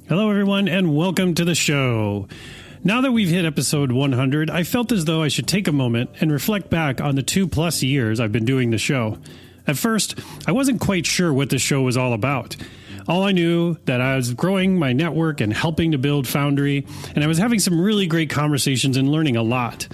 Hello, everyone, and welcome to the show. Now that we've hit episode 100, I felt as though I should take a moment and reflect back on the 2+ years I've been doing the show. At first, I wasn't quite sure what the show was all about. All I knew that I was growing my network and helping to build Foundry, and I was having some really great conversations and learning a lot.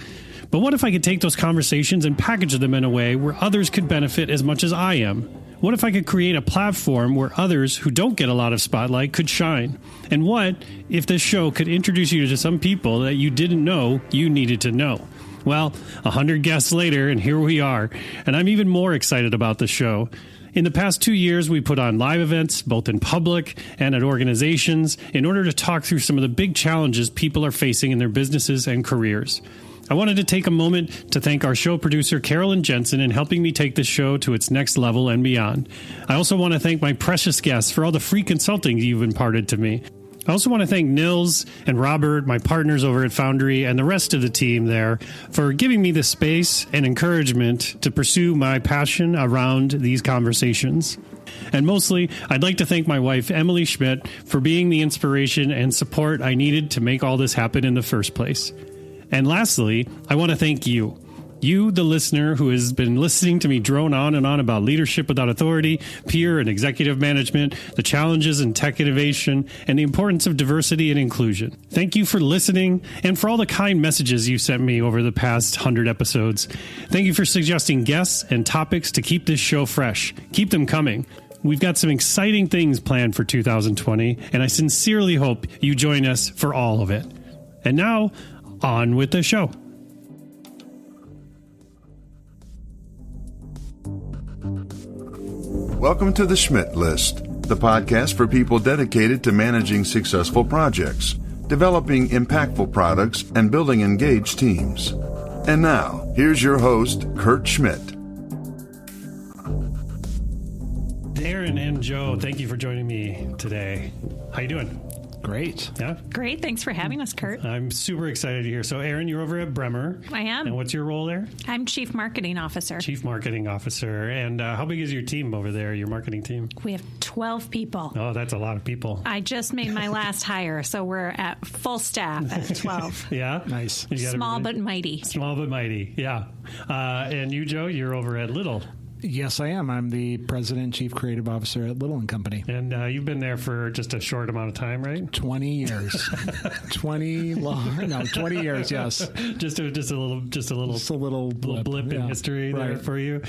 But what if I could take those conversations and package them in a way where others could benefit as much as I am? What if I could create a platform where others who don't get a lot of spotlight could shine? And what if this show could introduce you to some people that you didn't know you needed to know? Well, 100 guests later, and here we are, and I'm even more excited about the show. In the past 2 years, we put on live events, both in public and at organizations, in order to talk through some of the big challenges people are facing in their businesses and careers. I wanted to take a moment to thank our show producer, Carolyn Jensen, in helping me take this show to its next level and beyond. I also want to thank my precious guests for all the free consulting you've imparted to me. I also want to thank Nils and Robert, my partners over at Foundry, and the rest of the team there for giving me the space and encouragement to pursue my passion around these conversations. And mostly, I'd like to thank my wife, Emily Schmidt, for being the inspiration and support I needed to make all this happen in the first place. And lastly, I want to thank you. You, the listener, who has been listening to me drone on and on about leadership without authority, peer and executive management, the challenges in tech innovation, and the importance of diversity and inclusion. Thank you for listening and for all the kind messages you sent me over the past 100 episodes. Thank you for suggesting guests and topics to keep this show fresh. Keep them coming. We've got some exciting things planned for 2020, and I sincerely hope you join us for all of it. And now, on with the show. Welcome to the Schmidt List, the podcast for people dedicated to managing successful projects, developing impactful products, and building engaged teams. And now, here's your host, Kurt Schmidt. Erin and Joe, thank you for joining me today. How you doing? Great. Yeah? Great. Thanks for having us, Kurt. I'm super excited to hear. So, Erin, you're over at Bremer. I am. And what's your role there? I'm Chief Marketing Officer. Chief Marketing Officer. And how big is your team over there, your marketing team? We have 12 people. Oh, that's a lot of people. I just made my last hire, so we're at full staff at 12. Yeah? Nice. Small but mighty. Small but mighty, yeah. And you, Joe, you're over at Little. Yes, I am. I'm the President and Chief Creative Officer at Little & Company. And you've been there for just a short amount of time, right? 20 years. 20 years, yes. Just a little blip in history there for you.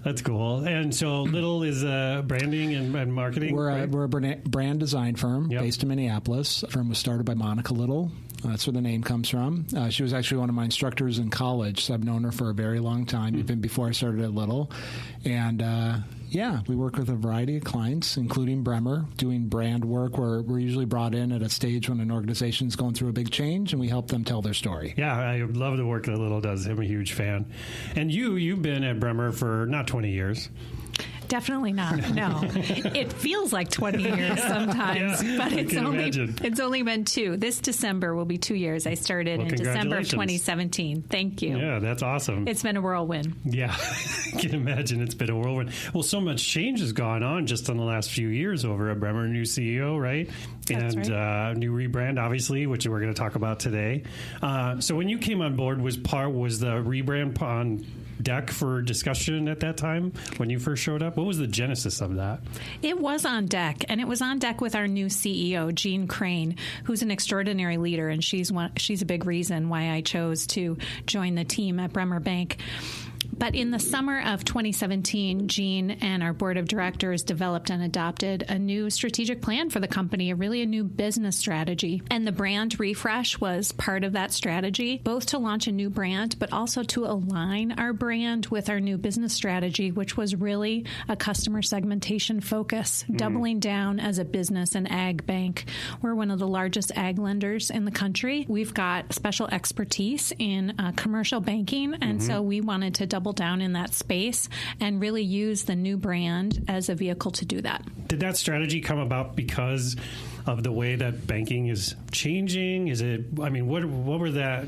That's cool. And so Little is branding and marketing. We're a brand design firm based in Minneapolis. The firm was started by Monica Little. That's where the name comes from. She was actually one of my instructors in college, so I've known her for a very long time, even before I started at Little. And we work with a variety of clients, including Bremer, doing brand work where we're usually brought in at a stage when an organization's going through a big change, and we help them tell their story. Yeah, I love the work that Little does. I'm a huge fan. And you've been at Bremer for not 20 years. Definitely not. No, it feels like 20 years sometimes, but it's only been 2. This December will be 2 years. I started in December of 2017. Thank you. Yeah, that's awesome. It's been a whirlwind. Yeah, I can imagine it's been a whirlwind. Well, so much change has gone on just in the last few years over at Bremer. New CEO, right? That's right. New rebrand, obviously, which we're going to talk about today. So when you came on board, was the rebrand on deck for discussion at that time when you first showed up? What was the genesis of that? It was on deck, and it was on deck with our new CEO, Jean Crane, who's an extraordinary leader, and she's a big reason why I chose to join the team at Bremer Bank. But in the summer of 2017, Jean and our board of directors developed and adopted a new strategic plan for the company, a new business strategy. And the brand refresh was part of that strategy, both to launch a new brand, but also to align our brand with our new business strategy, which was really a customer segmentation focus, doubling down as a business and ag bank. We're one of the largest ag lenders in the country. We've got special expertise in commercial banking, and so we wanted to double down in that space and really use the new brand as a vehicle to do that. Did that strategy come about because of the way that banking is changing? Is it, what were that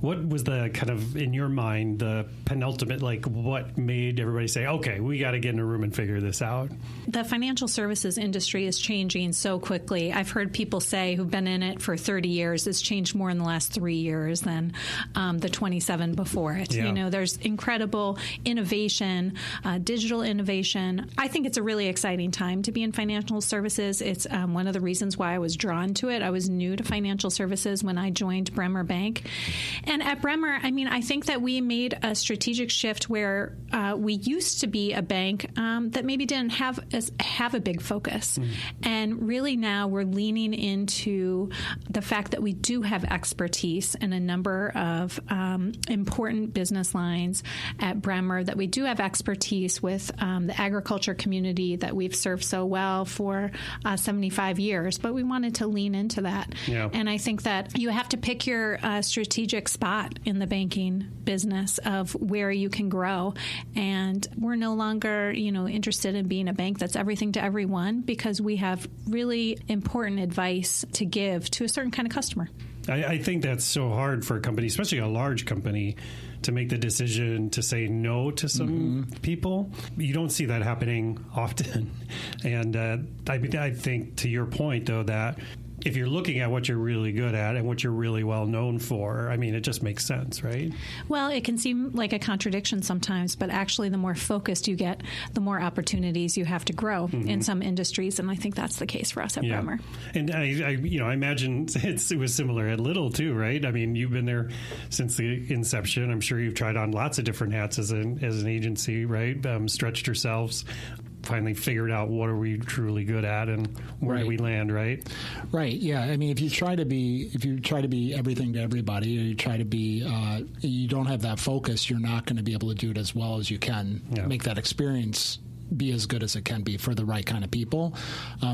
What was the kind of, in your mind, the penultimate, like what made everybody say, okay, we got to get in a room and figure this out? The financial services industry is changing so quickly. I've heard people say who've been in it for 30 years, it's changed more in the last 3 years than the 27 before it. Yeah. You know, there's incredible innovation, digital innovation. I think it's a really exciting time to be in financial services. It's one of the reasons why I was drawn to it. I was new to financial services when I joined Bremer Bank. And at Bremer, I mean, I think that we made a strategic shift where we used to be a bank that maybe didn't have a big focus. And really now we're leaning into the fact that we do have expertise in a number of important business lines at Bremer, that we do have expertise with the agriculture community that we've served so well for 75 years. But we wanted to lean into that. Yeah. And I think that you have to pick your strategic spot in the banking business of where you can grow. And we're no longer, interested in being a bank that's everything to everyone, because we have really important advice to give to a certain kind of customer. I think that's so hard for a company, especially a large company, to make the decision to say no to some people. You don't see that happening often. And I think, to your point, though, that if you're looking at what you're really good at and what you're really well known for, I mean, it just makes sense, right? Well, it can seem like a contradiction sometimes, but actually the more focused you get, the more opportunities you have to grow in some industries. And I think that's the case for us at Bremer. And I imagine it was similar at Little too, right? I mean, you've been there since the inception. I'm sure you've tried on lots of different hats as an agency, right? Stretched yourselves. Finally figured out what are we truly good at and where do we land, right? Right. Yeah. I mean, if you try to be everything to everybody, or you try to be, you don't have that focus, you're not going to be able to do it as well as you can. Make that experience be as good as it can be for the right kind of people.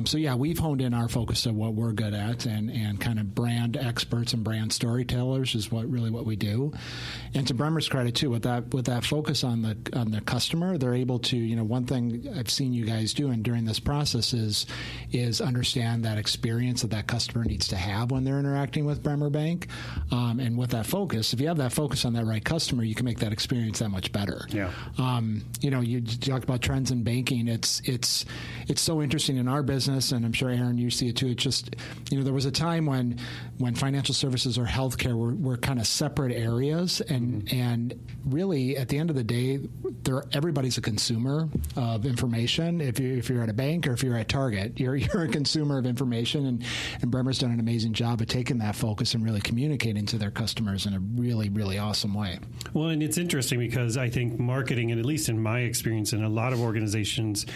So we've honed in our focus to what we're good at, and kind of brand experts and brand storytellers is what we do. And to Bremer's credit too, with that focus on the customer, they're able to, one thing I've seen you guys doing during this process is understand that experience that customer needs to have when they're interacting with Bremer Bank. And with that focus, if you have that focus on that right customer, you can make that experience that much better. Yeah. You talked about trends in banking. It's so interesting in our business, and I'm sure, Erin, you see it too. It's just, there was a time when financial services or healthcare were kind of separate areas, and really at the end of the day, everybody's a consumer of information. If you're at a bank or if you're at Target, you're a consumer of information, and Bremer's done an amazing job of taking that focus and really communicating to their customers in a really, really awesome way. Well, and it's interesting because I think marketing, and at least in my experience in a lot of organizations,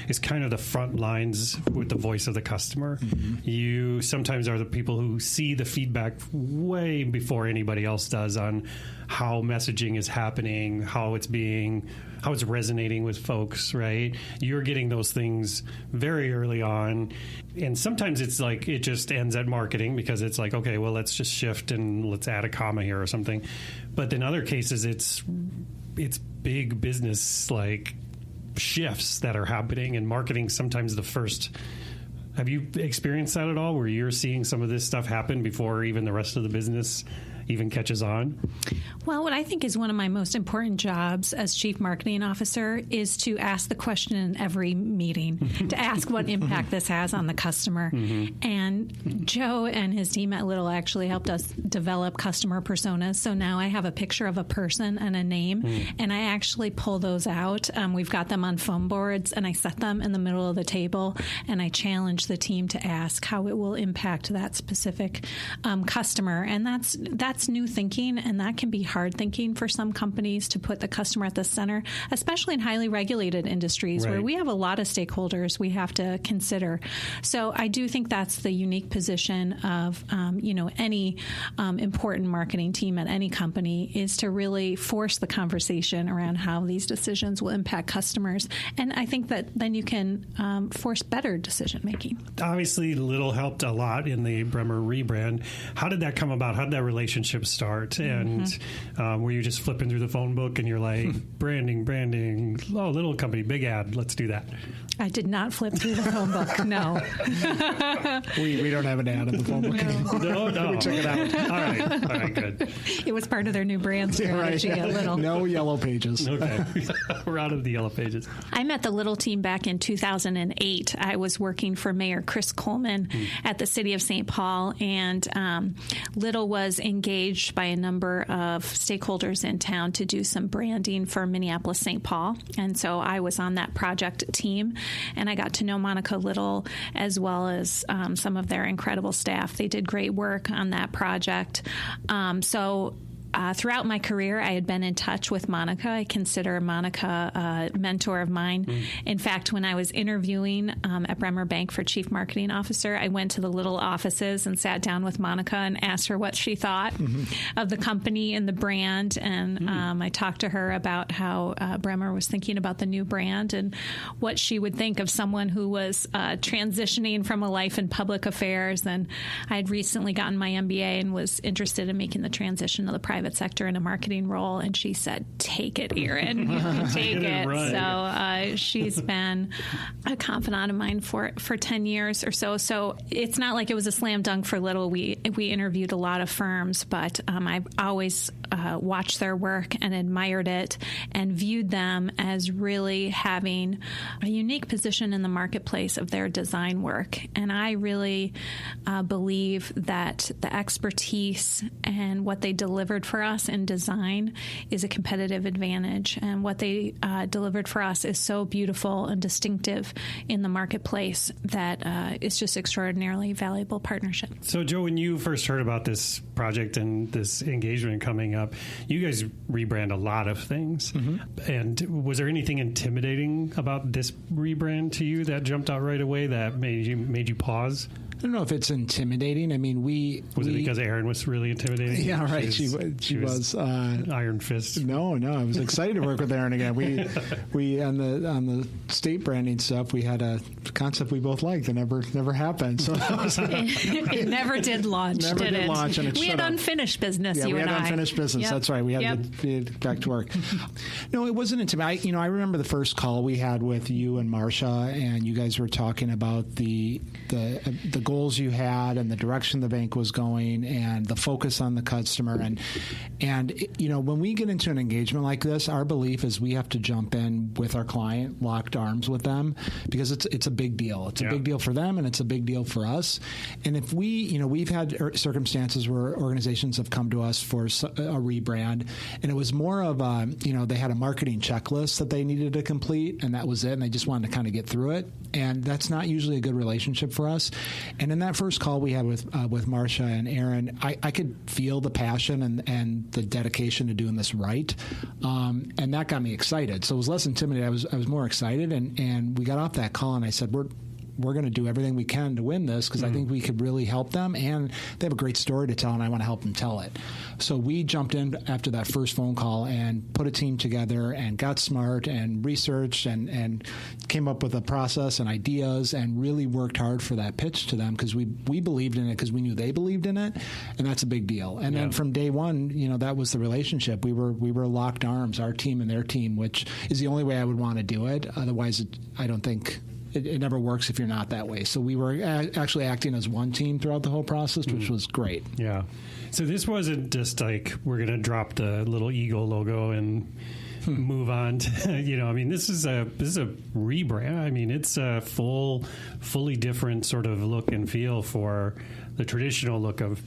is kind of the front lines with the voice of the customer. You sometimes are the people who see the feedback way before anybody else does on how messaging is happening, how it's resonating with folks, right? You're getting those things very early on. And sometimes it's like it just ends at marketing because it's like, okay, well, let's just shift and let's add a comma here or something. But in other cases, it's big business, like shifts that are happening, and marketing sometimes the first. Have you experienced that at all, where you're seeing some of this stuff happen before even the rest of the business even catches on? Well, what I think is one of my most important jobs as Chief Marketing Officer is to ask the question in every meeting, to ask what impact this has on the customer. And Joe and his team at Little actually helped us develop customer personas. So now I have a picture of a person and a name, and I actually pull those out. We've got them on foam boards, and I set them in the middle of the table, and I challenge the team to ask how it will impact that specific customer. And that's new thinking, and that can be hard thinking for some companies, to put the customer at the center, especially in highly regulated industries where we have a lot of stakeholders we have to consider. So I do think that's the unique position of any important marketing team at any company, is to really force the conversation around how these decisions will impact customers. And I think that then you can force better decision making. Obviously, Little helped a lot in the Bremer rebrand. How did that come about? How did that relationship relationship start? And were you just flipping through the phone book and you're like, branding, oh, little company, big ad, let's do that? I did not flip through the phone book, no. We don't have an ad in the phone book anymore. No. We check it out. All right, good. It was part of their new brand strategy. Right. Little. No yellow pages. Okay. We're out of the yellow pages. I met the Little team back in 2008. I was working for Mayor Chris Coleman at the city of St. Paul, and Little was engaged by a number of stakeholders in town to do some branding for Minneapolis-St. Paul. And so I was on that project team, and I got to know Monica Little as well as some of their incredible staff. They did great work on that project. Throughout my career, I had been in touch with Monica. I consider Monica a mentor of mine. In fact, when I was interviewing at Bremer Bank for Chief Marketing Officer, I went to the Little offices and sat down with Monica and asked her what she thought of the company and the brand. And I talked to her about how Bremer was thinking about the new brand and what she would think of someone who was transitioning from a life in public affairs. And I had recently gotten my MBA and was interested in making the transition to the private sector in a marketing role, and she said, "Take it, Erin, take it." So she's been a confidant of mine for 10 years or so. So it's not like it was a slam dunk for Little. We interviewed a lot of firms, but I've always watched their work and admired it and viewed them as really having a unique position in the marketplace of their design work. And I really believe that the expertise and what they delivered for us in design is a competitive advantage. And what they delivered for us is so beautiful and distinctive in the marketplace that it's just extraordinarily valuable partnership. So, Joe, when you first heard about this project and this engagement coming up, you guys rebrand a lot of things. And was there anything intimidating about this rebrand to you that jumped out right away that made you pause? I don't know if it's intimidating. I mean, was it because Erin was really intimidating? Yeah, right. She was iron fist. No, I was excited to work with Erin again. We on the state branding stuff, we had a concept we both liked that never happened. So it never did launch. Did it? Launch, and we had unfinished business. Yeah, you we and had I. unfinished business. Yep. That's right. We had to get back to work. No, it wasn't intimidating. I remember the first call we had with you and Marcia, and you guys were talking about the goals you had and the direction the bank was going and the focus on the customer. And when we get into an engagement like this, our belief is we have to jump in with our client, locked arms with them, because it's a big deal. It's a big deal for them, and it's a big deal for us. And if we've had circumstances where organizations have come to us for a rebrand, and it was more of they had a marketing checklist that they needed to complete, and that was it, and they just wanted to kind of get through it. And that's not usually a good relationship for us. And in that first call we had with Marcia and Erin, I could feel the passion and the dedication to doing this right, and that got me excited. So it was less intimidating. I was more excited, and we got off that call, and I said, we're going to do everything we can to win this, because I think we could really help them, and they have a great story to tell, and I want to help them tell it. So we jumped in after that first phone call and put a team together and got smart and researched and came up with a process and ideas and really worked hard for that pitch to them, because we believed in it, because we knew they believed in it, and that's a big deal. And then from day one, that was the relationship. We were locked arms, our team and their team, which is the only way I would want to do it. Otherwise, I don't think it never works if you're not that way. So we were actually acting as one team throughout the whole process, which was great. Yeah. So this wasn't just like we're going to drop the little eagle logo and move on to, this is a rebrand. I mean, it's a fully different sort of look and feel for the traditional look of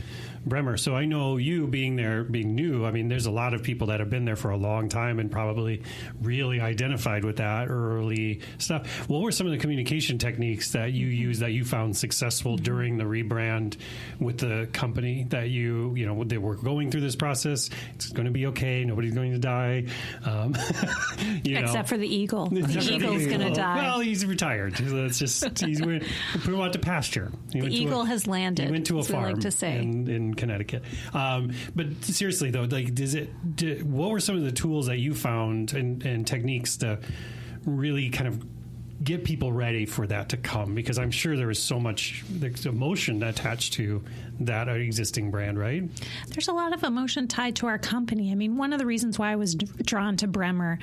Bremer. So I know you being new, I mean, there's a lot of people that have been there for a long time and probably really identified with that early stuff. What were some of the communication techniques that you used that you found successful during the rebrand with the company that they were going through this process? It's going to be okay. Nobody's going to die. Except for the eagle. The eagle's going to die. Well, he's retired. Let's just put him out to pasture. The eagle has landed. He went to a farm like to say. in Connecticut. But seriously, though, like, what were some of the tools that you found and techniques to really kind of get people ready for that to come? Because I'm sure there is so much emotion attached to that existing brand, right? There's a lot of emotion tied to our company. I mean, one of the reasons why I was drawn to Bremer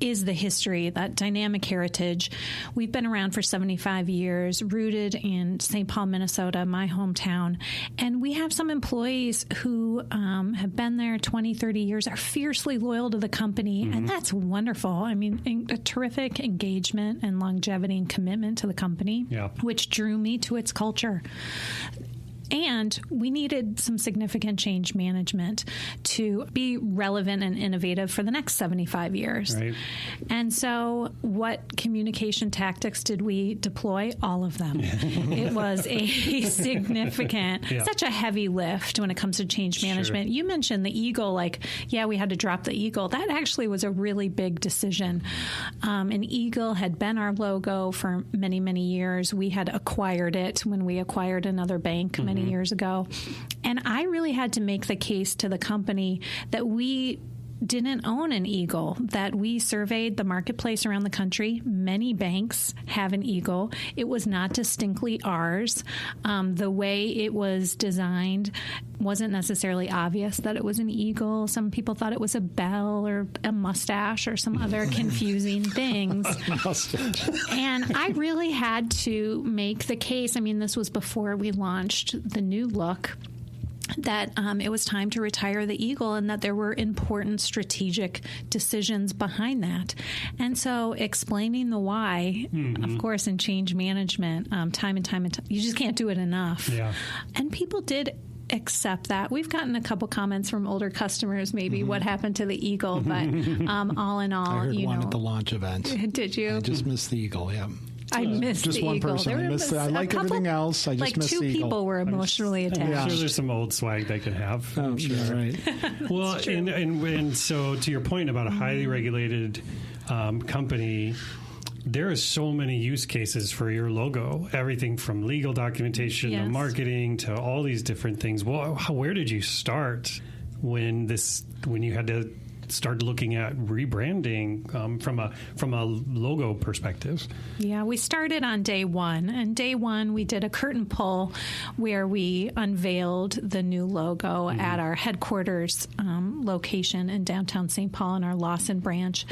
is the history, that dynamic heritage. We've been around for 75 years, rooted in St. Paul, Minnesota, my hometown. And we have some employees who have been there 20, 30 years, are fiercely loyal to the company. And that's wonderful. I mean, a terrific engagement and longevity and commitment to the company, which drew me to its culture. And we needed some significant change management to be relevant and innovative for the next 75 years. Right. And so what communication tactics did we deploy? All of them. It was a significant, such a heavy lift when it comes to change management. You mentioned the eagle, we had to drop the eagle. That actually was a really big decision. An eagle had been our logo for many, many years. We had acquired it when we acquired another bank many years ago. And I really had to make the case to the company that we didn't own an eagle, that we surveyed the marketplace around the country. Many banks have an eagle. It was not distinctly ours. The way it was designed wasn't necessarily obvious that it was an eagle. Some people thought it was a bell or a mustache or some other confusing things. And I really had to make the case. I mean, this was before we launched the new look, that it was time to retire the eagle and that there were important strategic decisions behind that. And so explaining the why, of course, in change management, time and time, you just can't do it enough. Yeah. And people did accept that. We've gotten a couple comments from older customers, maybe what happened to the eagle, but all in all, I heard one at the launch event. Did you? I just missed the eagle, I missed just the one eagle. Person. I like everything else. I just missed the eagle. Two people were emotionally attached. I'm sure there's some old swag they can have. I'm sure, right. Well, and so to your point about a highly regulated company, there are so many use cases for your logo. Everything from legal documentation to marketing to all these different things. Well, where did you start when you had to start looking at rebranding from a logo perspective? Yeah, we started on day one. And day one, we did a curtain pull where we unveiled the new logo at our headquarters location in downtown St. Paul in our Lawson branch.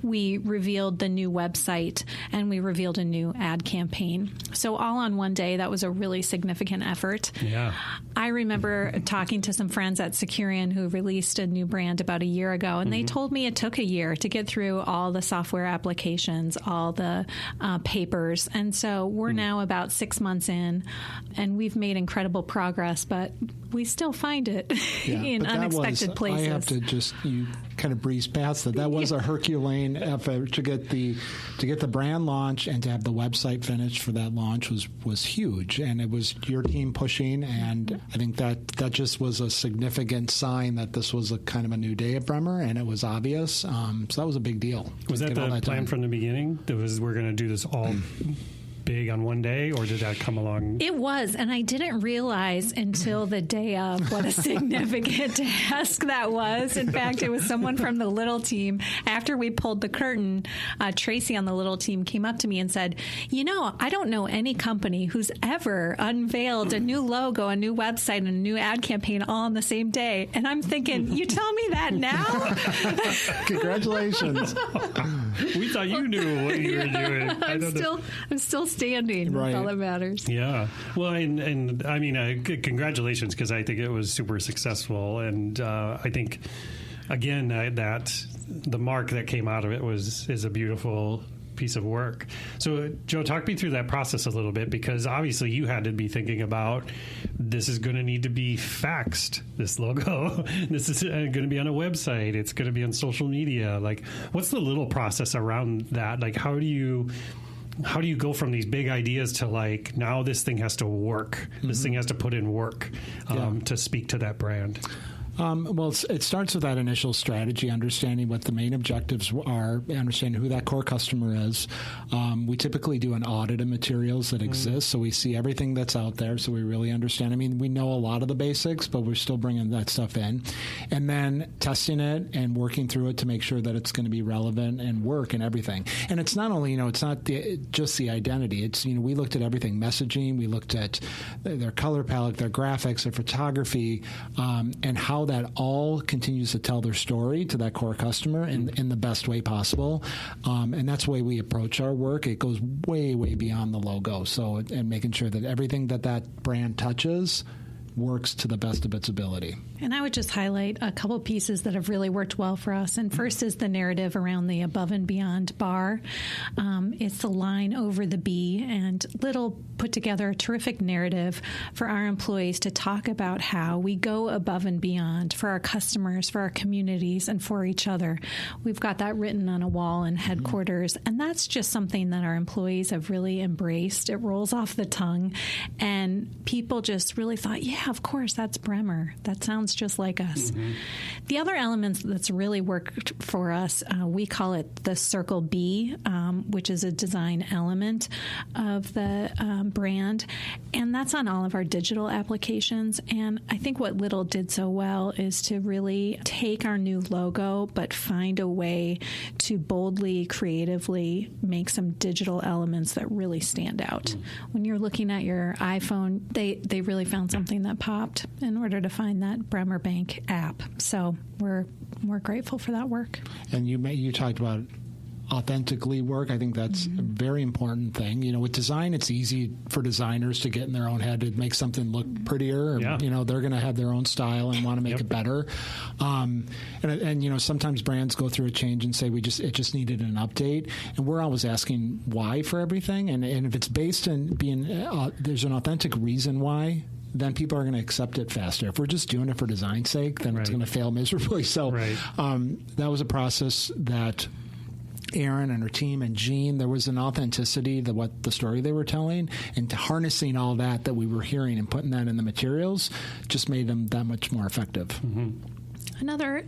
We revealed the new website and we revealed a new ad campaign. So all on one day, that was a really significant effort. Yeah. I remember talking to some friends at Cecere who released a new brand about a year ago, and they told me it took a year to get through all the software applications, all the papers. And so we're now about 6 months in, and we've made incredible progress, but we still find it in unexpected places. I have to you kind of breeze past that. That was a Herculean effort to get the brand launch and to have the website finished for that launch was huge. And it was your team pushing, and I think that just was a significant sign that this was a kind of a new day at Bremer, and it was obvious. So that was a big deal. Was that the plan from the beginning? We're going to do this all big on one day, or did that come along? It was, and I didn't realize until the day of what a significant task that was. In fact, it was someone from the little team. After we pulled the curtain, Tracy on the little team came up to me and said, I don't know any company who's ever unveiled a new logo, a new website, and a new ad campaign all on the same day. And I'm thinking, you tell me that now? Congratulations. We thought you knew what you were doing. I'm still standing. Right. That's all that matters. Yeah. Well, and I mean, congratulations, because I think it was super successful. And I think, again, that the mark that came out of it is a beautiful piece of work. So, Joe, talk me through that process a little bit, because obviously you had to be thinking about, this is going to need to be faxed, this logo. This is going to be on a website. It's going to be on social media. Like, what's the little process around that? Like, how do you go from these big ideas to now this thing has to work, this thing has to put in work to speak to that brand? Well, it starts with that initial strategy, understanding what the main objectives are, understanding who that core customer is. We typically do an audit of materials that exist, so we see everything that's out there, so we really understand. I mean, we know a lot of the basics, but we're still bringing that stuff in. And then testing it and working through it to make sure that it's going to be relevant and work and everything. And it's not only, it's not just the identity. It's, we looked at everything, messaging, we looked at their color palette, their graphics, their photography, and how that all continues to tell their story to that core customer in the best way possible. And that's the way we approach our work. It goes way, way beyond the logo. So, and making sure that everything that brand touches works to the best of its ability. And I would just highlight a couple pieces that have really worked well for us. And first is the narrative around the above and beyond bar. It's the line over the B, and Little put together a terrific narrative for our employees to talk about how we go above and beyond for our customers, for our communities, and for each other. We've got that written on a wall in headquarters, and that's just something that our employees have really embraced. It rolls off the tongue, and people just really thought, yeah, of course, that's Bremer. That sounds just like us. The other elements that's really worked for us, we call it the Circle B, which is a design element of the brand, and that's on all of our digital applications. And I think what Little did so well is to really take our new logo, but find a way to boldly, creatively make some digital elements that really stand out. When you're looking at your iPhone, they really found something that popped in order to find that Bremer Bank app. So we're grateful for that work. And you talked about authentically work. I think that's a very important thing. With design, it's easy for designers to get in their own head to make something look prettier. Yeah. They're going to have their own style and want to make it better. And sometimes brands go through a change and say it just needed an update. And we're always asking why for everything. And if it's based in being there's an authentic reason why, then people are going to accept it faster. If we're just doing it for design's sake, then it's going to fail miserably. So that was a process that Erin and her team and Jean, there was an authenticity to what the story they were telling, and harnessing all that we were hearing and putting that in the materials just made them that much more effective. Another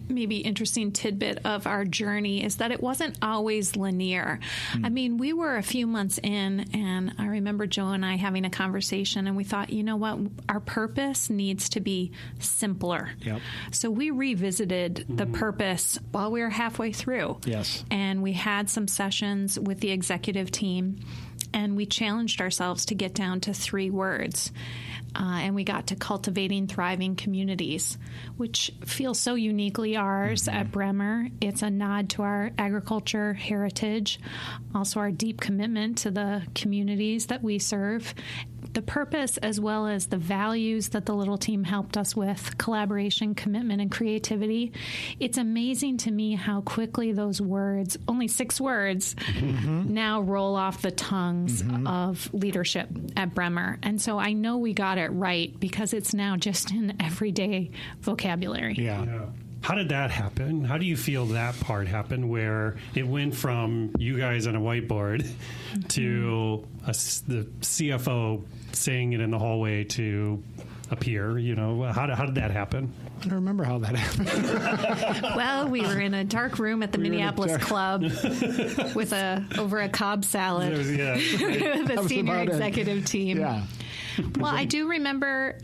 maybe interesting tidbit of our journey is that it wasn't always linear. I mean, we were a few months in, and I remember Joe and I having a conversation, and we thought, you know what, our purpose needs to be simpler. Yep. So we revisited the purpose while we were halfway through. Yes. And we had some sessions with the executive team, and we challenged ourselves to get down to 3 words. And we got to cultivating thriving communities, which feels so uniquely ours at Bremer. It's a nod to our agriculture heritage, also our deep commitment to the communities that we serve. The purpose, as well as the values that the Little team helped us with, collaboration, commitment, and creativity. It's amazing to me how quickly those words, only 6 words, now roll off the tongues of leadership at Bremer. And so I know we got it right because it's now just in everyday vocabulary. Yeah. How did that happen? How do you feel that part happened, where it went from you guys on a whiteboard to the CFO saying it in the hallway to a peer? How did that happen? I don't remember how that happened. Well, we were in a dark room at the Minneapolis Club with over a Cobb salad with the senior executive team. Yeah. Well, I do remember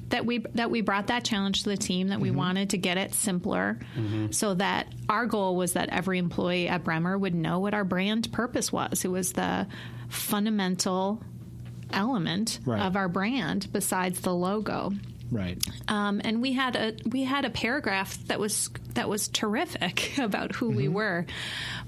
that we brought that challenge to the team, that we wanted to get it simpler, so that our goal was that every employee at Bremer would know what our brand purpose was. It was the fundamental element of our brand besides the logo. Right. And we had a paragraph that was terrific about who we were,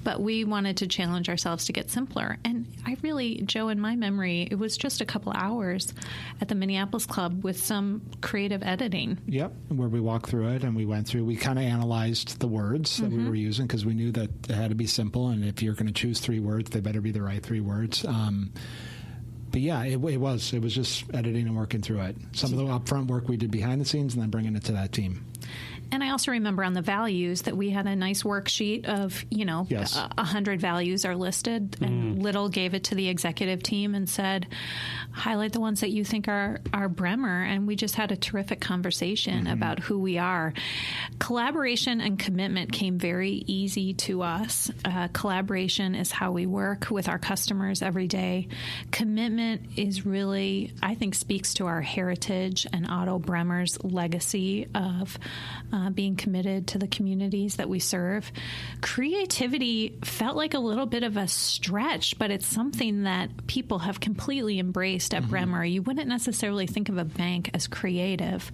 but we wanted to challenge ourselves to get simpler. And I really, Joe, in my memory, it was just a couple hours at the Minneapolis Club with some creative editing. Yep, where we walked through it and we kind of analyzed the words that we were using, because we knew that it had to be simple, and if you're going to choose 3 words, they better be the right 3 words. But yeah, it was just editing and working through it. Some of the upfront work we did behind the scenes, and then bringing it to that team. And I also remember on the values that we had a nice worksheet of, 100 values are listed, and Little gave it to the executive team and said, highlight the ones that you think are Bremer. And we just had a terrific conversation about who we are. Collaboration and commitment came very easy to us. Collaboration is how we work with our customers every day. Commitment is really, I think, speaks to our heritage and Otto Bremer's legacy of being committed to the communities that we serve. Creativity felt like a little bit of a stretch, but it's something that people have completely embraced at Bremer. You wouldn't necessarily think of a bank as creative,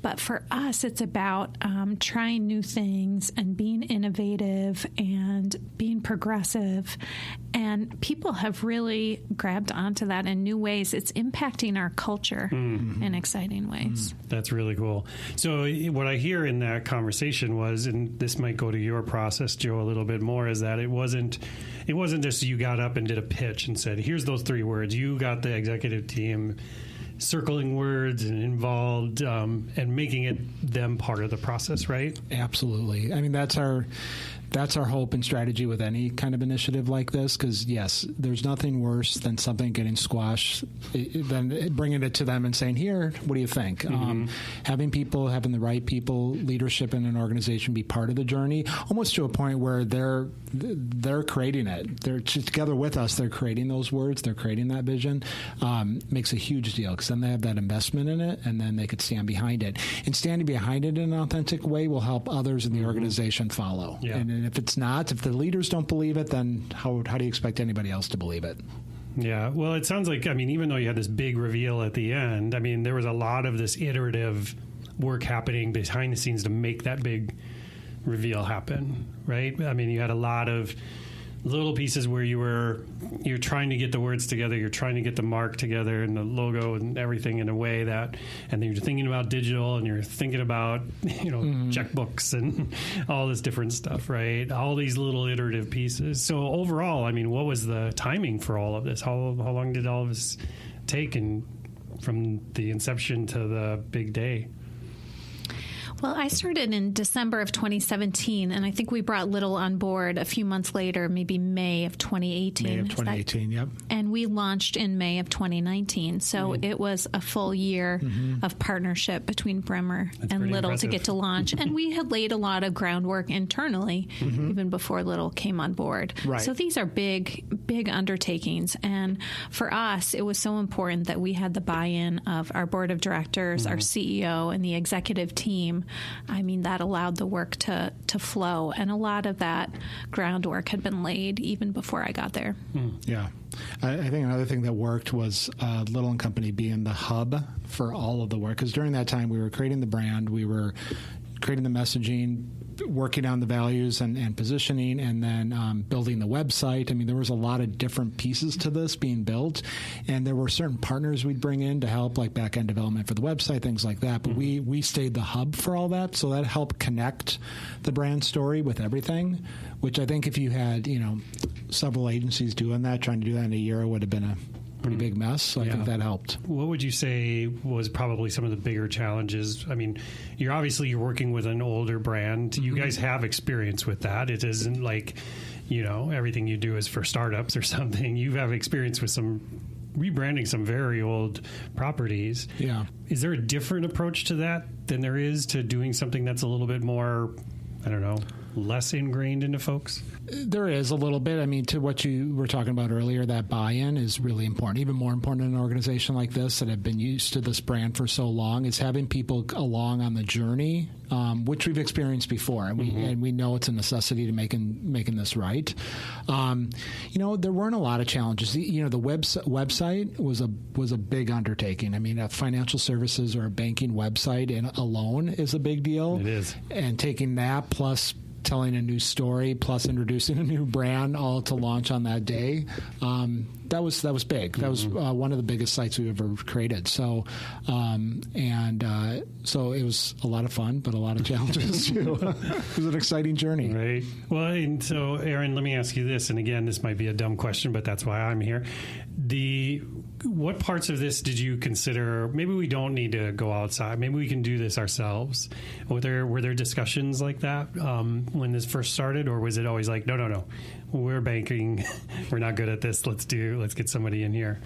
but for us, it's about trying new things and being innovative and being progressive. And people have really grabbed onto that in new ways. It's impacting our culture in exciting ways. That's really cool. So what I hear in that conversation was, and this might go to your process, Joe, a little bit more, is that it wasn't just you got up and did a pitch and said, here's those 3 words. You got the executive team circling words and involved and making it them part of the process, right? Absolutely. I mean, that's our hope and strategy with any kind of initiative like this, because, yes, there's nothing worse than something getting squashed, than bringing it to them and saying, here, what do you think? Having the right people, leadership in an organization be part of the journey, almost to a point where they're creating it. They're together with us. They're creating those words. They're creating that vision. Makes a huge deal, because then they have that investment in it, and then they could stand behind it. And standing behind it in an authentic way will help others in the organization follow. Yeah. And if it's not, if the leaders don't believe it, then how do you expect anybody else to believe it? Yeah, well, it sounds like, even though you had this big reveal at the end, there was a lot of this iterative work happening behind the scenes to make that big reveal happen, right? You had a lot of little pieces where you're trying to get the words together, you're trying to get the mark together and the logo and everything in a way that, and then you're thinking about digital and you're thinking about, checkbooks and all this different stuff, right? All these little iterative pieces. So overall, what was the timing for all of this? How long did all of this take, and from the inception to the big day? Well, I started in December of 2017, and I think we brought Little on board a few months later, maybe May of 2018. May of 2018, yep. And we launched in May of 2019. So it was a full year of partnership between Bremer and Little to get to launch. And we had laid a lot of groundwork internally, even before Little came on board. Right. So these are big, big undertakings. And for us, it was so important that we had the buy-in of our board of directors, our CEO, and the executive team. That allowed the work to flow, and a lot of that groundwork had been laid even before I got there. Yeah. I think another thing that worked was Little & Company being the hub for all of the work, because during that time we were creating the brand, we were creating the messaging, working on the values and positioning, and then building the website. There was a lot of different pieces to this being built, and there were certain partners we'd bring in to help, like back-end development for the website, things like that. But we stayed the hub for all that, so that helped connect the brand story with everything, which I think if you had, several agencies doing that, trying to do that in a year, would have been a pretty big mess. So I think that helped. What would you say was probably some of the bigger challenges? You're working with an older brand. You guys have experience with that. It isn't like, everything you do is for startups or something. You have experience with some rebranding some very old properties. Yeah. Is there a different approach to that than there is to doing something that's a little bit more, less ingrained into folks? There is a little bit. To what you were talking about earlier, that buy-in is really important. Even more important in an organization like this that have been used to this brand for so long is having people along on the journey, which we've experienced before, and we know it's a necessity to making this right. There weren't a lot of challenges. The website was a big undertaking. A financial services or a banking website alone is a big deal. It is, and taking that plus telling a new story plus introducing a new brand all to launch on that day. that was big. That was one of the biggest sites we've ever created. So, so it was a lot of fun, but a lot of challenges too. It was an exciting journey. Right. Well, and so Erin, let me ask you this, and again, this might be a dumb question, but that's why I'm here. What parts of this did you consider, maybe we don't need to go outside, maybe we can do this ourselves? Were there discussions like that when this first started, or was it always like, no, we're banking, we're not good at this, let's get somebody in here?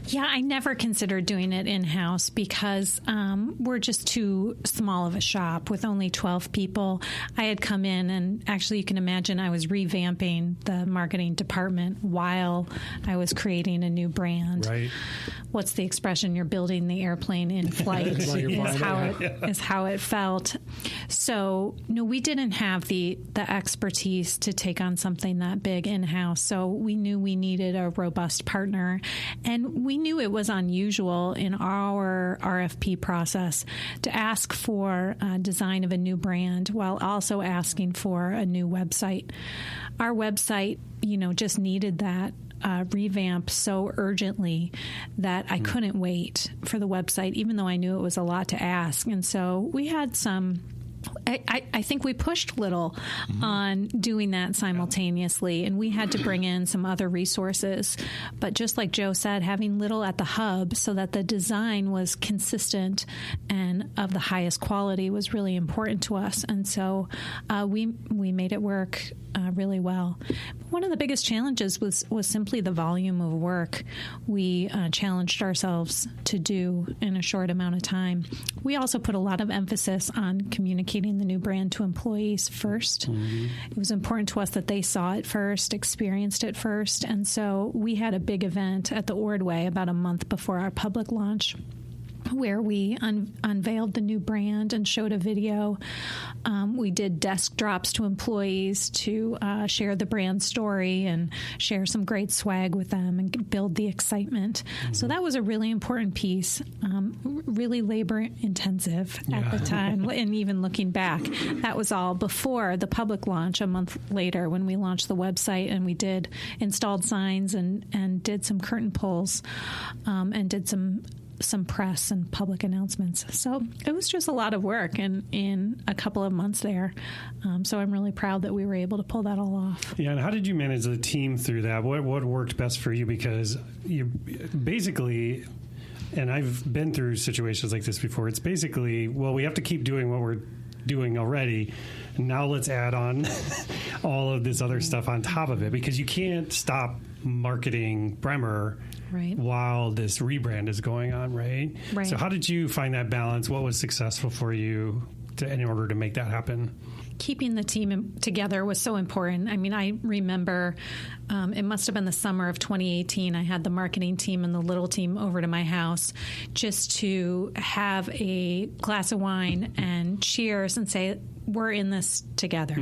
Yeah, I never considered doing it in-house because we're just too small of a shop with only 12 people. I had come in, and actually you can imagine I was revamping the marketing department while I was creating a new brand. Right. What's the expression? You're building the airplane in flight is how it felt. So, no, we didn't have the expertise to take on something that big in-house. So we knew we needed a robust partner, and we knew it was unusual in our RFP process to ask for design of a new brand while also asking for a new website. Our website, just needed that revamp so urgently that I couldn't wait for the website, even though I knew it was a lot to ask. And so we had I think we pushed little on doing that simultaneously, and we had to bring in some other resources. But just like Joe said, having little at the hub so that the design was consistent and of the highest quality was really important to us. And so we made it work really well. One of the biggest challenges was simply the volume of work we challenged ourselves to do in a short amount of time. We also put a lot of emphasis on communicating the new brand to employees first. It was important to us that they saw it first, experienced it first, and so we had a big event at the Ordway about a month before our public launch, where we unveiled the new brand and showed a video. We did desk drops to employees to share the brand story and share some great swag with them and build the excitement. So that was a really important piece, really labor intensive at the time. And even looking back, that was all before the public launch a month later when we launched the website, and we did installed signs and did some curtain pulls and did some press and public announcements. So it was just a lot of work in a couple of months there. So I'm really proud that we were able to pull that all off. Yeah, and how did you manage the team through that? What worked best for you? Because you basically, and I've been through situations like this before, it's basically, well, we have to keep doing what we're doing already. Now let's add on all of this other stuff on top of it, because you can't stop marketing Bremer while this rebrand is going on, right? So how did you find that balance? What was successful for you in order to make that happen? Keeping the team together was so important. I mean, I remember it must have been the summer of 2018. I had the marketing team and the little team over to my house just to have a glass of wine and cheers and say, we're in this together.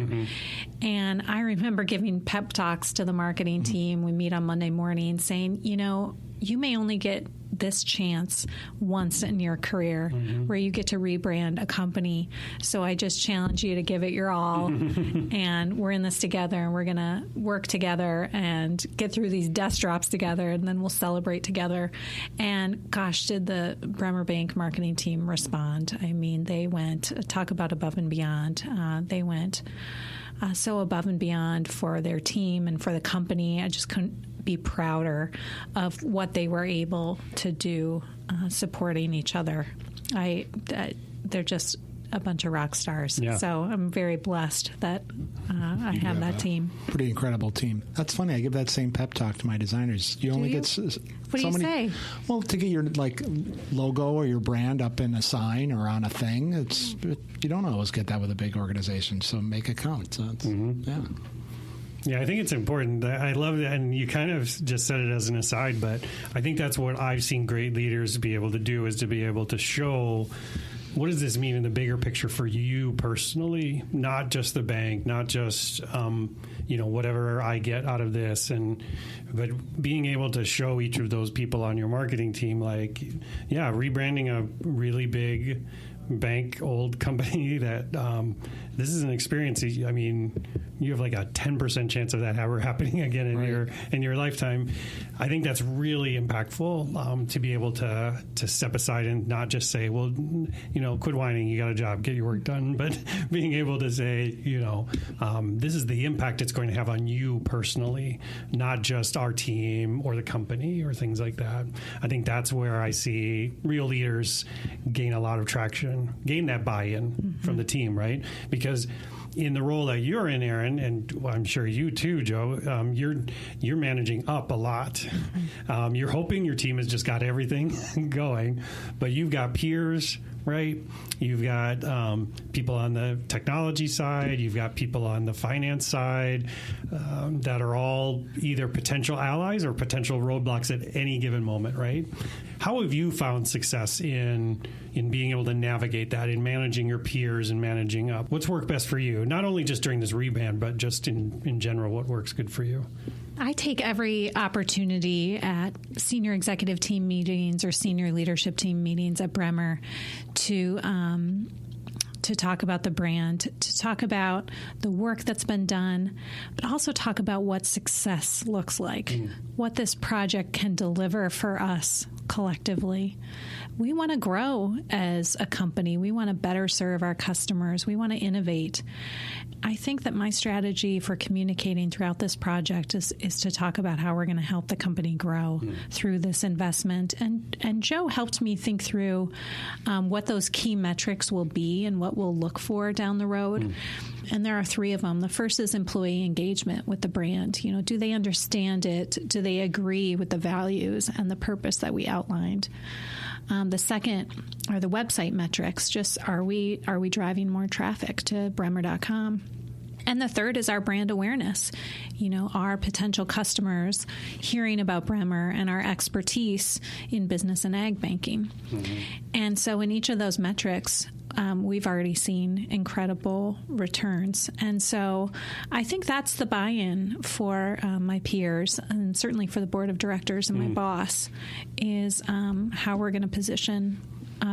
And I remember giving pep talks to the marketing team. We meet on Monday morning saying, you may only get this chance once in your career where you get to rebrand a company. So I just challenge you to give it your all. And we're in this together, and we're going to work together and get through these desk drops together, and then we'll celebrate together. And gosh, did the Bremer Bank marketing team respond. I mean, they went, talk about above and beyond. They went so above and beyond for their team and for the company. I just couldn't be prouder of what they were able to do supporting each other. They're just a bunch of rock stars. So I'm very blessed that I have that team. Pretty incredible team. That's funny. I give that same pep talk to my designers. You only get what do you say? Well, to get your logo or your brand up in a sign or on a thing, you don't always get that with a big organization. So make it count. So Yeah, I think it's important. I love that, and you kind of just said it as an aside, but I think that's what I've seen great leaders be able to do, is to be able to show what does this mean in the bigger picture for you personally, not just the bank, not just whatever I get out of this, but being able to show each of those people on your marketing team, rebranding a really big bank, old company, that this is an experience. I mean, you have like a 10% chance of that ever happening again in your lifetime. I think that's really impactful, to be able to step aside and not just say, well, quit whining, you got a job, get your work done, but being able to say, this is the impact it's going to have on you personally, not just our team or the company or things like that. I think that's where I see real leaders gain a lot of traction, gain that buy-in from the team, right? Because in the role that you're in, Erin, and I'm sure you too, Joe, you're managing up a lot. You're hoping your team has just got everything going, but you've got peers, right? You've got people on the technology side. You've got people on the finance side that are all either potential allies or potential roadblocks at any given moment, right? How have you found success in being able to navigate that, in managing your peers and managing up? What's worked best for you? Not only just during this rebrand, but just in general, what works good for you? I take every opportunity at senior executive team meetings or senior leadership team meetings at Bremer to talk about the brand, to talk about the work that's been done, but also talk about what success looks like, what this project can deliver for us collectively. We want to grow as a company. We want to better serve our customers. We want to innovate. I think that my strategy for communicating throughout this project is to talk about how we're going to help the company grow through this investment. And Joe helped me think through what those key metrics will be and what we'll look for down the road. And there are 3 of them. The first is employee engagement with the brand. Do they understand it? Do they agree with the values and the purpose that we outlined? The second are the website metrics. Just are we driving more traffic to Bremer.com? And the third is our brand awareness. Our potential customers hearing about Bremer and our expertise in business and ag banking. And so in each of those metrics, we've already seen incredible returns. And so I think that's the buy-in for my peers and certainly for the board of directors and my boss is how we're going to position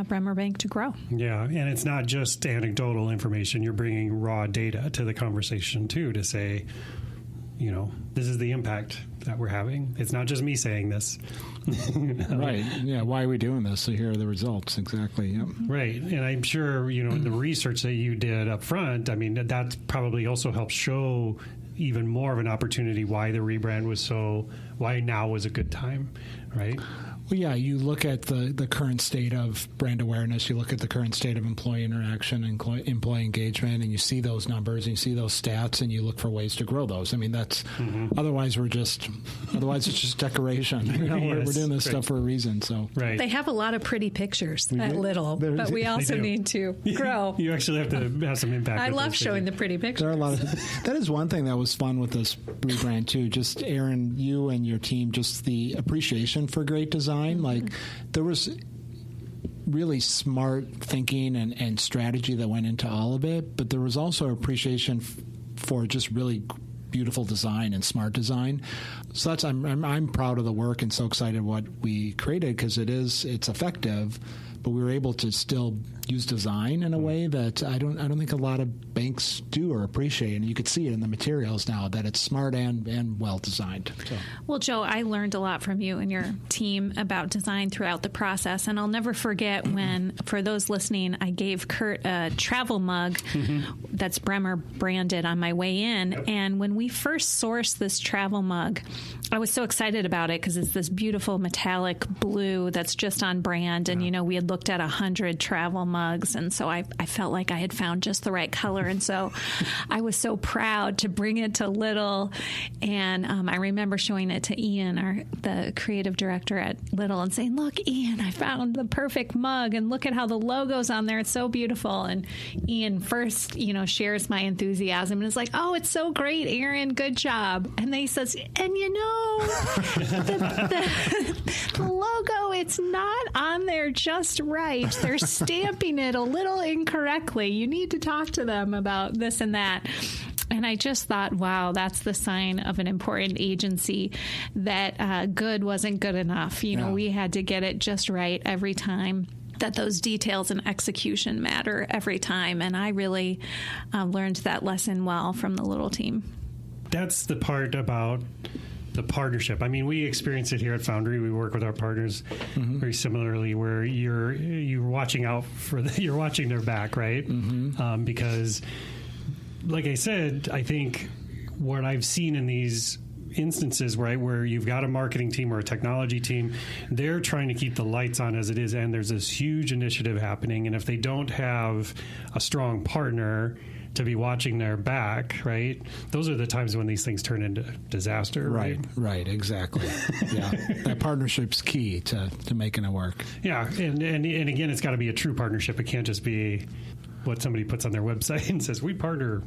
Bremer Bank to grow. Yeah, and it's not just anecdotal information. You're bringing raw data to the conversation, too, to say, this is the impact that we're having. It's not just me saying this. Right. Yeah. Why are we doing this? So here are the results. Exactly. Yep. Right. And I'm sure, the research that you did up front, I mean, that probably also helps show even more of an opportunity why the rebrand why now was a good time, right? Well, yeah, you look at the current state of brand awareness, you look at the current state of employee interaction and employee engagement, and you see those numbers and you see those stats and you look for ways to grow those. I mean, that's otherwise it's just decoration. We're doing this stuff for a reason. So They have a lot of pretty pictures at Little, but we also need to grow. You actually have to have some impact. I love showing the pretty pictures. There are a lot of that is one thing that was fun with this rebrand too. Just Erin, you and your team, just the appreciation for great design. Like there was really smart thinking and strategy that went into all of it, but there was also appreciation for just really beautiful design and smart design. So that's I'm proud of the work and so excited what we created because it's effective, but we were able to still use design in a way that I don't think a lot of banks do or appreciate, and you could see it in the materials now that it's smart and well designed. So. Well, Joe, I learned a lot from you and your team about design throughout the process, and I'll never forget when, for those listening, I gave Kurt a travel mug that's Bremer branded on my way in, and when we first sourced this travel mug, I was so excited about it because it's this beautiful metallic blue that's just on brand, and we had looked at 100 travel mugs, and so I felt like I had found just the right color, and so I was so proud to bring it to Little, and I remember showing it to Ian, the creative director at Little, and saying, "Look, Ian, I found the perfect mug, and look at how the logo's on there. It's so beautiful." And Ian first, shares my enthusiasm and is like, "Oh, it's so great, Erin, good job." And then he says, "And the logo, it's not on there just right. They're stamping it a little incorrectly. You need to talk to them about this and that." And I just thought, wow, that's the sign of an important agency that good wasn't good enough. We had to get it just right every time. that those details and execution matter every time. And I really learned that lesson well from the little team. That's the part about the partnership. I mean, we experience it here at Foundry. We work with our partners very similarly, where you're watching out for you're watching their back, right? Because, like I said, I think what I've seen in these instances, right, where you've got a marketing team or a technology team, they're trying to keep the lights on as it is, and there's this huge initiative happening, and if they don't have a strong partner to be watching their back, right, those are the times when these things turn into disaster, right? Right, exactly. Yeah, that partnership's key to making it work. Yeah, and again, it's got to be a true partnership. It can't just be what somebody puts on their website and says, we partner.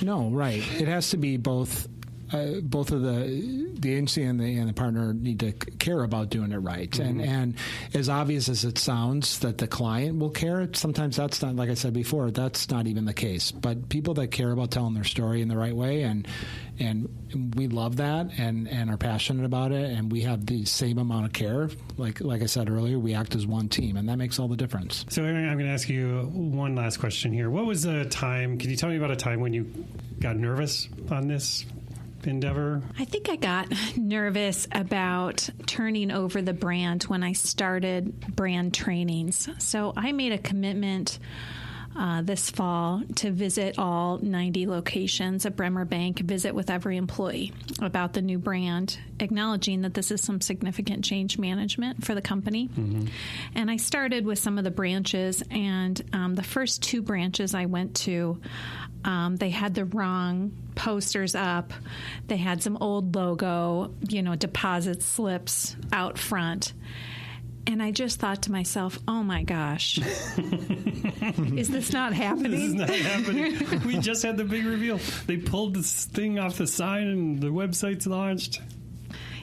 No, right. It has to be both of the agency and the partner need to care about doing it right. And as obvious as it sounds that the client will care, sometimes that's not, like I said before, that's not even the case. But people that care about telling their story in the right way, and we love that and are passionate about it, and we have the same amount of care. Like I said earlier, we act as one team, and that makes all the difference. So Erin, I'm going to ask you one last question here. What was the time, can you tell me about a time when you got nervous on this endeavor? I think I got nervous about turning over the brand when I started brand trainings. So I made a commitment this fall to visit all 90 locations at Bremer Bank, visit with every employee about the new brand, acknowledging that this is some significant change management for the company. And I started with some of the branches, and the first 2 branches I went to, they had the wrong posters up. They had some old logo, deposit slips out front. And I just thought to myself, oh my gosh, is this not happening? This is not happening. We just had the big reveal. They pulled this thing off the sign and the website's launched.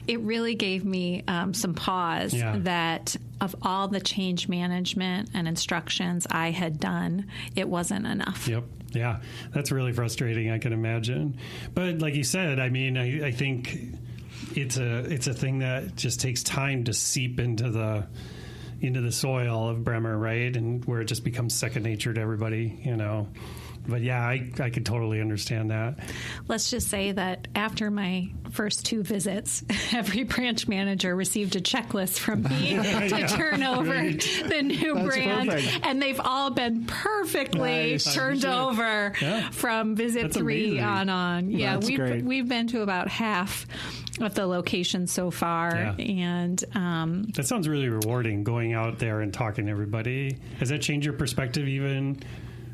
It really gave me some pause that of all the change management and instructions I had done, it wasn't enough. Yep. Yeah, that's really frustrating, I can imagine. But like you said, I mean, I think it's a thing that just takes time to seep into the soil of Bremer, right? And where it just becomes second nature to everybody, But yeah, I could totally understand that. Let's just say that after my first 2 visits, every branch manager received a checklist from me to turn over the new brand. Perfect. And they've all been perfectly turned over from visit 3 on. Yeah, we've been to about half of the locations so far. And that sounds really rewarding, going out there and talking to everybody. Has that changed your perspective even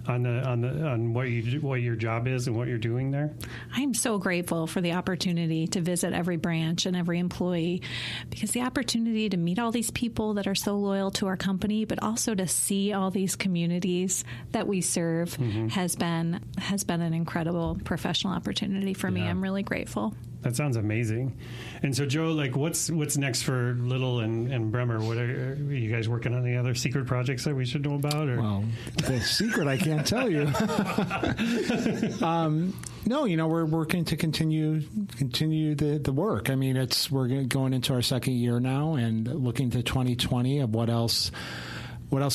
on what your job is and what you're doing there? I'm so grateful for the opportunity to visit every branch and every employee, because the opportunity to meet all these people that are so loyal to our company, but also to see all these communities that we serve has been an incredible professional opportunity for me. I'm really grateful. That sounds amazing. And so, Joe, what's next for Little and Bremer? What are you guys working on? Any other secret projects that we should know about? Or? Well, the secret I can't tell you. No, we're working to continue the work. I mean, we're going into our second year now, and looking to 2020 of what else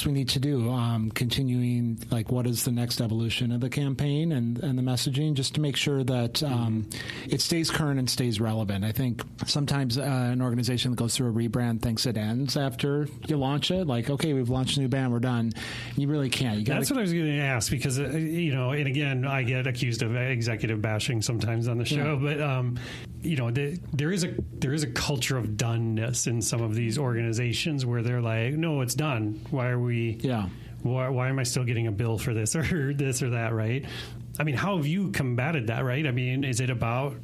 we need to do, continuing, what is the next evolution of the campaign and the messaging, just to make sure that it stays current and stays relevant. I think sometimes an organization that goes through a rebrand thinks it ends after you launch it. Okay, we've launched a new brand, we're done. You really can't. That's what I was going to ask, because, and again, I get accused of executive bashing sometimes on the show, but, there is a culture of doneness in some of these organizations where they're like, no, it's done. Why are we? Yeah. Why am I still getting a bill for this or this or that? Right. I mean, how have you combated that? Right. I mean, is it about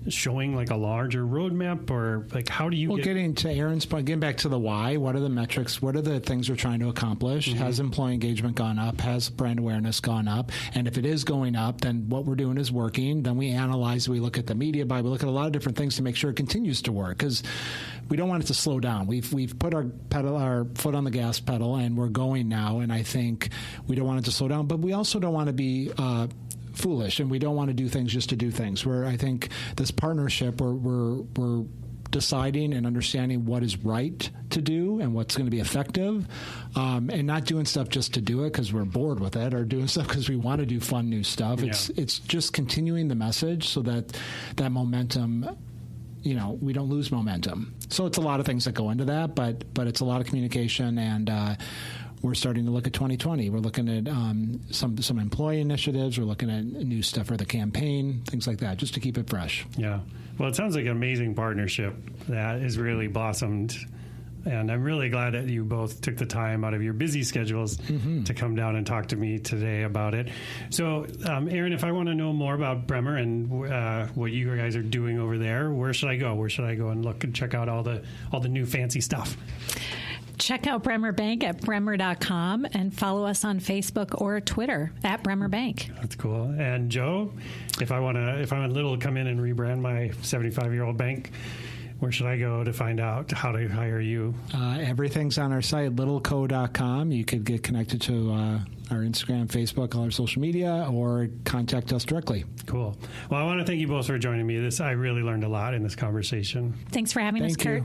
showing a larger roadmap, or how do you getting to Erin's point, getting back to the why? What are the metrics? What are the things we're trying to accomplish? Has employee engagement gone up? Has brand awareness gone up? And if it is going up, then what we're doing is working. Then we analyze, we look at the media buy, we look at a lot of different things to make sure it continues to work, because we don't want it to slow down. We've put our foot on the gas pedal, and we're going now, and I think we don't want it to slow down, but we also don't want to be foolish, and we don't want to do things just to do things. Where I think this partnership, we're deciding and understanding what is right to do and what's going to be effective, and not doing stuff just to do it because we're bored with it, or doing stuff because we want to do fun new stuff. Yeah. It's just continuing the message so that momentum, we don't lose momentum. So it's a lot of things that go into that, but it's a lot of communication, and we're starting to look at 2020. We're looking at some employee initiatives. We're looking at new stuff for the campaign, things like that, just to keep it fresh. Yeah. Well, it sounds like an amazing partnership that has really blossomed. And I'm really glad that you both took the time out of your busy schedules to come down and talk to me today about it. So, Erin, if I want to know more about Bremer and what you guys are doing over there, where should I go? Where should I go and look and check out all the new fancy stuff? Check out Bremer Bank at bremer.com and follow us on Facebook or Twitter at Bremer Bank. That's cool. And Joe, if I'm little to come in and rebrand my 75-year-old bank, where should I go to find out how to hire you? Everything's on our site, littleco.com. You could get connected to our Instagram, Facebook, all our social media, or contact us directly. Cool. Well, I want to thank you both for joining me. I really learned a lot in this conversation. Thanks for having us, Kurt.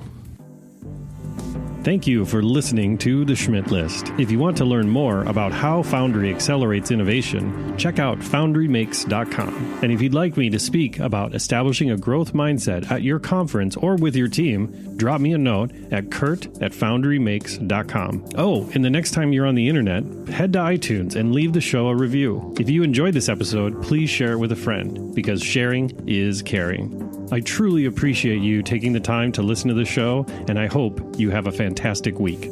Thank you for listening to The Schmidt List. If you want to learn more about how Foundry accelerates innovation, check out foundrymakes.com. And if you'd like me to speak about establishing a growth mindset at your conference or with your team, drop me a note at kurt@foundrymakes.com. Oh, and the next time you're on the internet, head to iTunes and leave the show a review. If you enjoyed this episode, please share it with a friend, because sharing is caring. I truly appreciate you taking the time to listen to the show, and I hope you have a fantastic week.